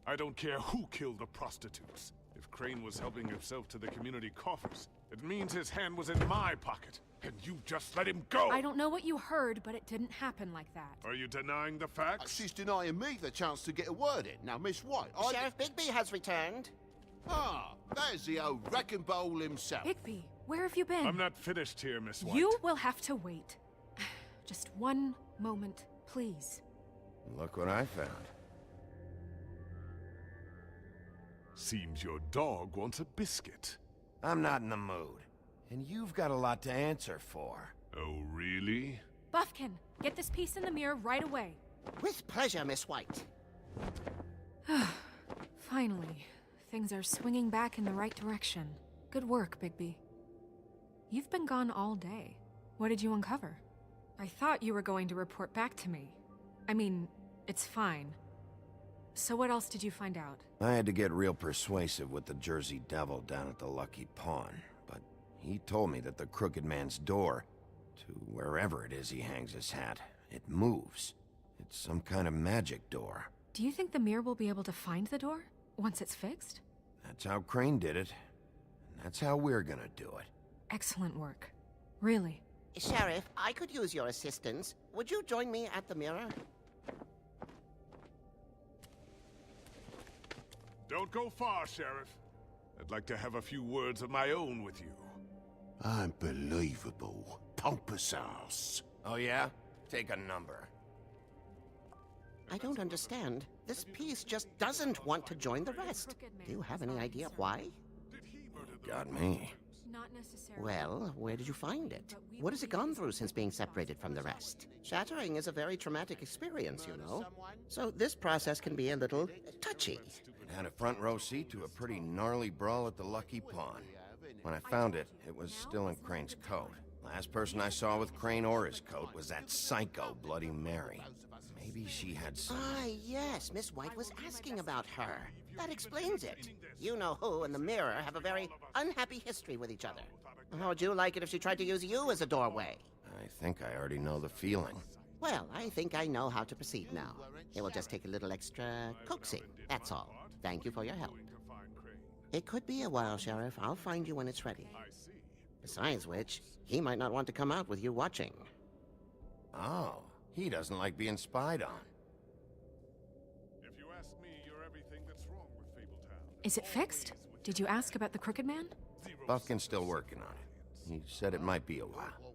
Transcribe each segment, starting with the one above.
I don't care who killed the prostitutes. If Crane was helping himself to the community coffers, it means his hand was in my pocket, and you just let him go! I don't know what you heard, but it didn't happen like that. Are you denying the facts? She's denying me the chance to get a word in. Now, Miss White, Sheriff Bigby has returned. Ah, there's the old wrecking bowl himself. Bigby, where have you been? I'm not finished here, Miss White. You will have to wait. Just one moment, please. Look what I found. Seems your dog wants a biscuit. I'm not in the mood. And you've got a lot to answer for. Oh, really? Buffkin, get this piece in the mirror right away. With pleasure, Miss White. Finally, things are swinging back in the right direction. Good work, Bigby. You've been gone all day. What did you uncover? I thought you were going to report back to me. I mean, it's fine. So what else did you find out? I had to get real persuasive with the Jersey Devil down at the Lucky Pawn, but he told me that the Crooked Man's door, to wherever it is he hangs his hat, it moves. It's some kind of magic door. Do you think the mirror will be able to find the door once it's fixed? That's how Crane did it, and that's how we're gonna do it. Excellent work. Really. Sheriff, I could use your assistance. Would you join me at the mirror? Don't go far, Sheriff. I'd like to have a few words of my own with you. Unbelievable. Pompous ass. Oh yeah? Take a number. I don't understand. This piece just doesn't want to join the rest. Do you have any idea why? Got me. Not necessarily. Well, where did you find it? What has it gone through since being separated from the rest? Shattering is a very traumatic experience, you know. So this process can be a little touchy. It had a front row seat to a pretty gnarly brawl at the Lucky Pawn. When I found it, it was still in Crane's coat. Last person I saw with Crane or his coat was that psycho Bloody Mary. Maybe she had some... Ah, yes, Miss White was asking about her. That explains it. You know who and the mirror have a very unhappy history with each other. How would you like it if she tried to use you as a doorway? I think I already know the feeling. Well, I think I know how to proceed now. It will just take a little extra coaxing, that's all. Thank you for your help. It could be a while, Sheriff. I'll find you when it's ready. Besides which, he might not want to come out with you watching. Oh, he doesn't like being spied on. If you ask me, you're everything that's wrong with Fabletown. Is it fixed? Did you ask about the Crooked Man? Buffkin's still working on it. He said it might be a while.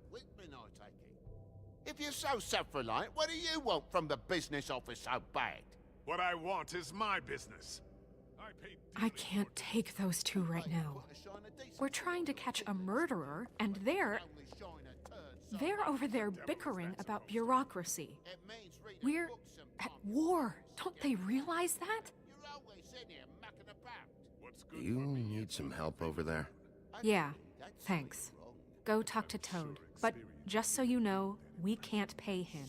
If you're so self-reliant, what do you want from the business office so bad? What I want is my business. I can't take those two right now. We're trying to catch a murderer, and they're over there bickering about bureaucracy. We're at war. Don't they realize that? Do you need some help over there? Yeah, thanks. Go talk to Toad. But just so you know, we can't pay him.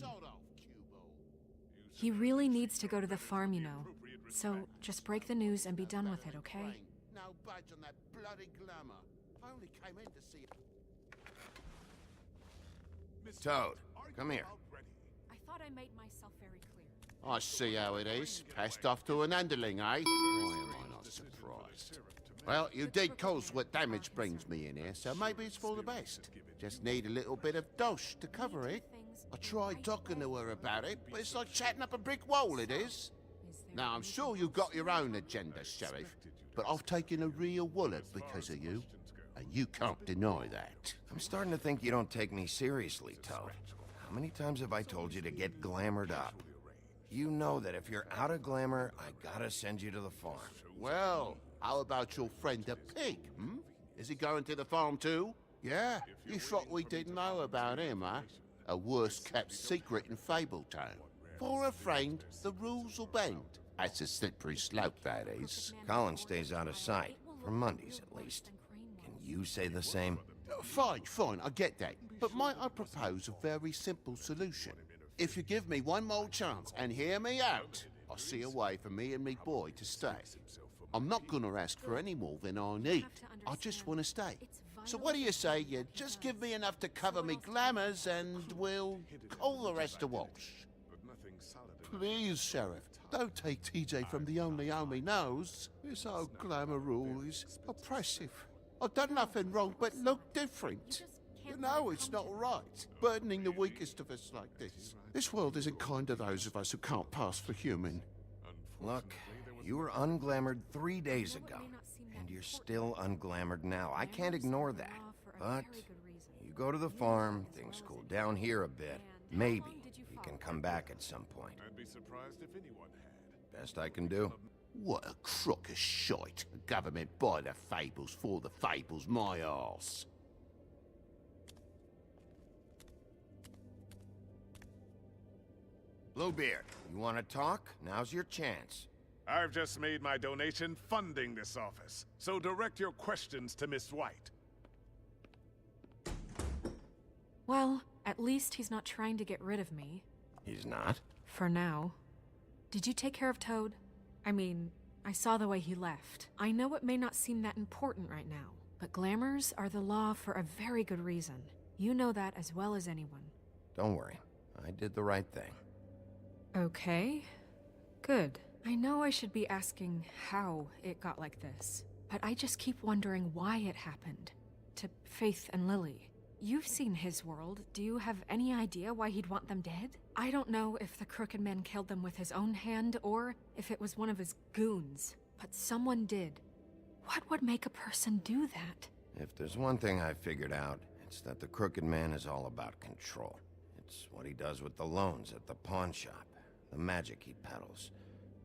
He really needs to go to the farm, you know. So just break the news and be done with it, okay? No budge on that bloody glamour. I only came in to see... Toad, come here. I thought I made myself very clear. I see how it is. Passed off to an underling, eh? Why am I not surprised? Well, you did cause what damage brings me in here, so maybe it's for the best. Just need a little bit of dosh to cover it. I tried talking to her about it, but it's like chatting up a brick wall, it is. Now, I'm sure you've got your own agenda, Sheriff, but I've taken a real wallet because of you, and you can't deny that. I'm starting to think you don't take me seriously, Toad. How many times have I told you to get glamored up? You know that if you're out of glamour, I gotta send you to the farm. Well, how about your friend the pig, hmm? Is he going to the farm too? Yeah? You thought we didn't know about him, huh? A worst-kept secret in Fabletown. For a friend, the rules will bend. That's a slippery slope, that is. Colin stays out of sight, for Mondays at least. Can you say the same? Fine, I get that. But might I propose a very simple solution? If you give me one more chance and hear me out, I'll see a way for me and me boy to stay. I'm not gonna ask for any more than I need. I just want to stay. So what do you say you just give me enough to cover me glamours and we'll call the rest a wash? Please, Sheriff, Don't take TJ from the only homie knows. This old glamour rule is oppressive. I've done nothing wrong but look different. You know it's not right, burdening the weakest of us like this. This world isn't kind to those of us who can't pass for human. Look, you were unglamored 3 days ago, and you're still unglamored now. I can't ignore that. But you go to the farm, things cool down here a bit. Maybe you can come back at some point. I'd be surprised if anyone had. Best I can do. What a crock of shite. A government by the fables, for the fables, my arse. Bluebeard, you want to talk? Now's your chance. I've just made my donation funding this office, so direct your questions to Miss White. Well, at least he's not trying to get rid of me. He's not? For now. Did you take care of Toad? I mean, I saw the way he left. I know it may not seem that important right now, but glamours are the law for a very good reason. You know that as well as anyone. Don't worry. I did the right thing. Okay. Good. I know I should be asking how it got like this, but I just keep wondering why it happened. To Faith and Lily. You've seen his world. Do you have any idea why he'd want them dead? I don't know if the Crooked Man killed them with his own hand or if it was one of his goons, but someone did. What would make a person do that? If there's one thing I figured out, it's that the Crooked Man is all about control. It's what he does with the loans at the pawn shop, the magic he peddles,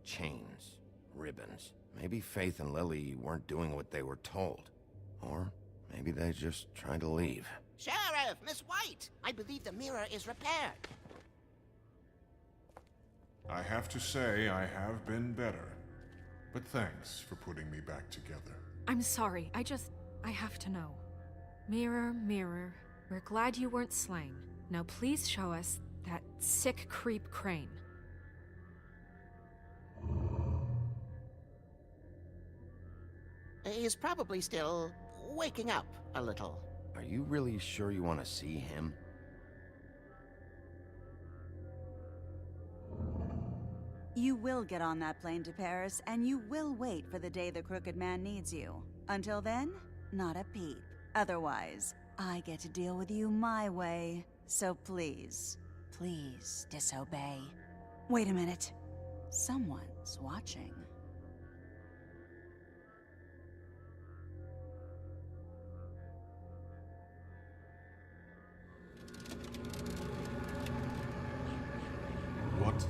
chains, ribbons. Maybe Faith and Lily weren't doing what they were told. Or maybe they just tried to leave. Sheriff, Miss White! I believe the mirror is repaired. I have to say I have been better. But thanks for putting me back together. I'm sorry, I have to know. Mirror, mirror, we're glad you weren't slain. Now please show us that sick creep Crane. He's probably still waking up a little. Are you really sure you want to see him? You will get on that plane to Paris, and you will wait for the day the Crooked Man needs you. Until then, not a peep. Otherwise, I get to deal with you my way. So please, please disobey. Wait a minute. Someone's watching. What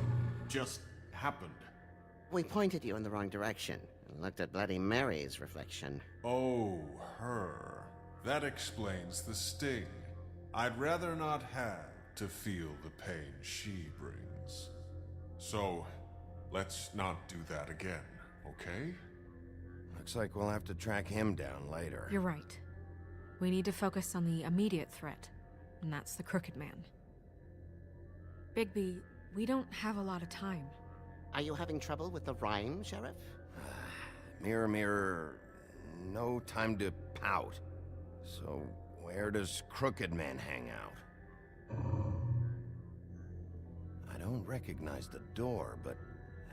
just happened? We pointed you in the wrong direction and looked at Bloody Mary's reflection. Oh, her. That explains the sting. I'd rather not have to feel the pain she brings. So, let's not do that again, okay? Looks like we'll have to track him down later. You're right. We need to focus on the immediate threat, and that's the Crooked Man. Bigby, we don't have a lot of time. Are you having trouble with the rhyme, Sheriff? Mirror, mirror, no time to pout. So, where does Crooked Man hang out? I don't recognize the door, but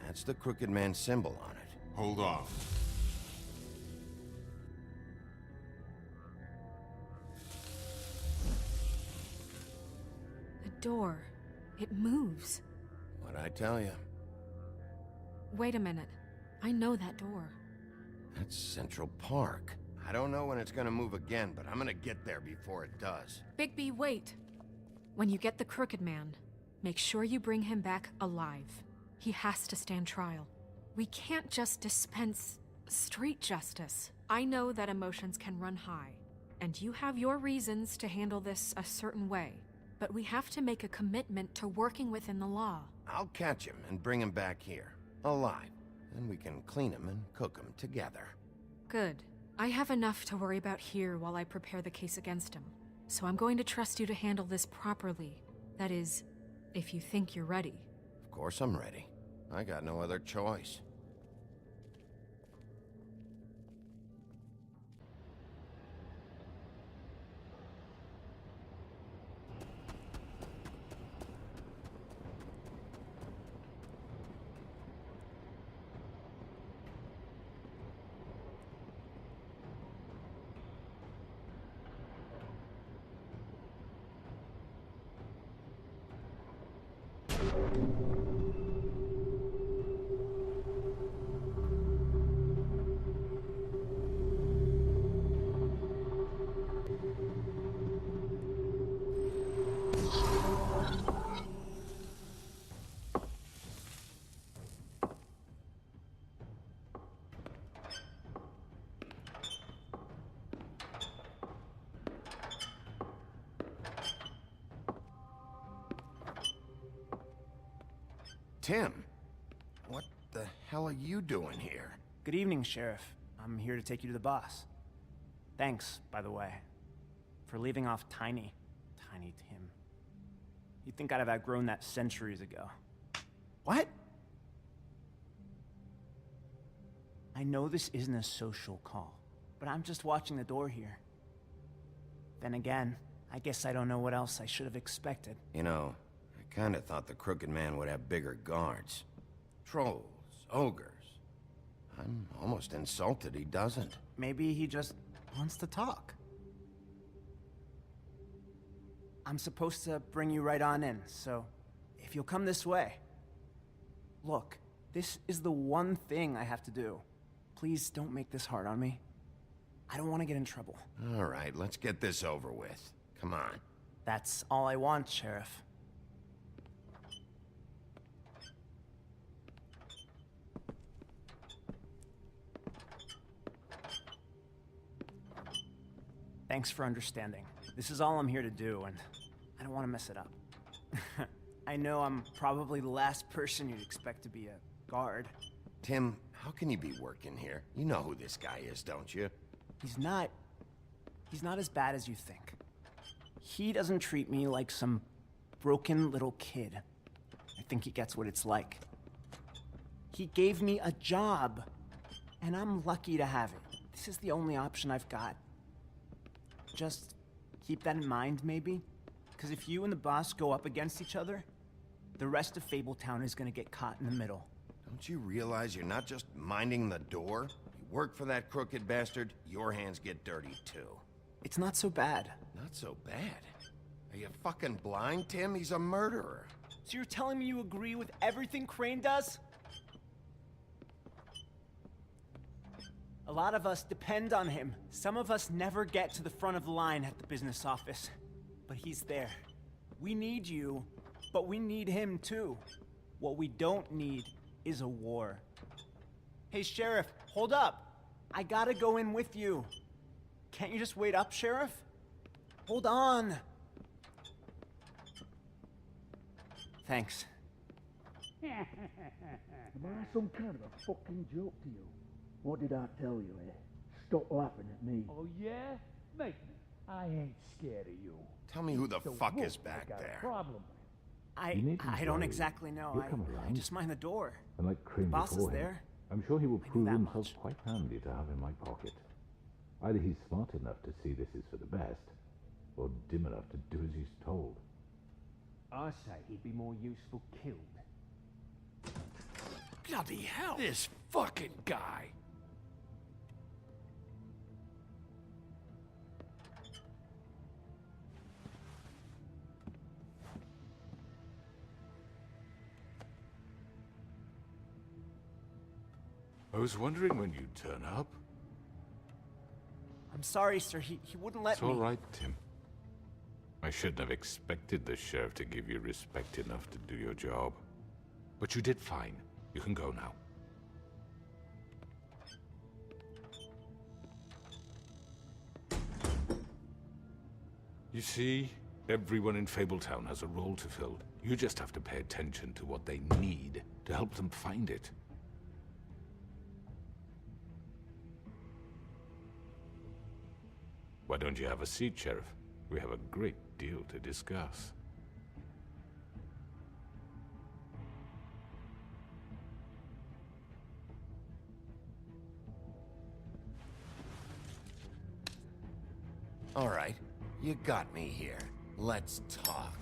that's the Crooked Man symbol on it. Hold on. The door. It moves. What'd I tell you? Wait a minute. I know that door. That's Central Park. I don't know when it's gonna move again, but I'm gonna get there before it does. Bigby, wait! When you get the Crooked Man, make sure you bring him back alive. He has to stand trial. We can't just dispense street justice. I know that emotions can run high, and you have your reasons to handle this a certain way, but we have to make a commitment to working within the law. I'll catch him and bring him back here, alive. Then we can clean him and cook him together. Good. I have enough to worry about here while I prepare the case against him. So I'm going to trust you to handle this properly. That is, if you think you're ready. Of course I'm ready. I got no other choice. Tim, what the hell are you doing here? Good evening, Sheriff. I'm here to take you to the boss. Thanks, by the way, for leaving off Tiny Tim. You'd think I'd have outgrown that centuries ago. What? I know this isn't a social call, but I'm just watching the door here. Then again, I guess I don't know what else I should have expected. You know, I kinda thought the Crooked Man would have bigger guards. Trolls, ogres. I'm almost insulted he doesn't. Maybe he just wants to talk. I'm supposed to bring you right on in, so if you'll come this way. Look, this is the one thing I have to do. Please don't make this hard on me. I don't want to get in trouble. All right, let's get this over with. Come on. That's all I want, Sheriff. Thanks for understanding. This is all I'm here to do, and I don't want to mess it up. I know I'm probably the last person you'd expect to be a guard. Tim, how can you be working here? You know who this guy is, don't you? He's not as bad as you think. He doesn't treat me like some broken little kid. I think he gets what it's like. He gave me a job, and I'm lucky to have it. This is the only option I've got. Just keep that in mind, maybe? Because if you and the boss go up against each other, the rest of Fabletown is gonna get caught in the middle. Don't you realize you're not just minding the door? You work for that crooked bastard, your hands get dirty too. It's not so bad. Not so bad. Are you fucking blind, Tim? He's a murderer. So you're telling me you agree with everything Crane does? A lot of us depend on him. Some of us never get to the front of the line at the business office. But he's there. We need you, but we need him too. What we don't need is a war. Hey, Sheriff, hold up. I gotta go in with you. Can't you just wait up, Sheriff? Hold on. Thanks. Am I some kind of a fucking joke to you? What did I tell you, eh? Stop laughing at me. Oh, yeah? Make me. I ain't scared of you. Tell me who the So fuck what is back got a there. problem with? I don't exactly know. He'll come I around. just mind the door. And like Crane Boss is before him, there. I'm sure he will I knew prove that himself much. quite handy to have in my pocket. Either he's smart enough to see this is for the best, or dim enough to do as he's told. I say he'd be more useful killed. Bloody hell! This fucking guy! I was wondering when you'd turn up. I'm sorry, sir. He wouldn't let It's me. all right, Tim. I shouldn't have expected the sheriff to give you respect enough to do your job. But you did fine. You can go now. You see, everyone in Fabletown has a role to fill. You just have to pay attention to what they need to help them find it. Why don't you have a seat, Sheriff? We have a great deal to discuss. All right, you got me here. Let's talk.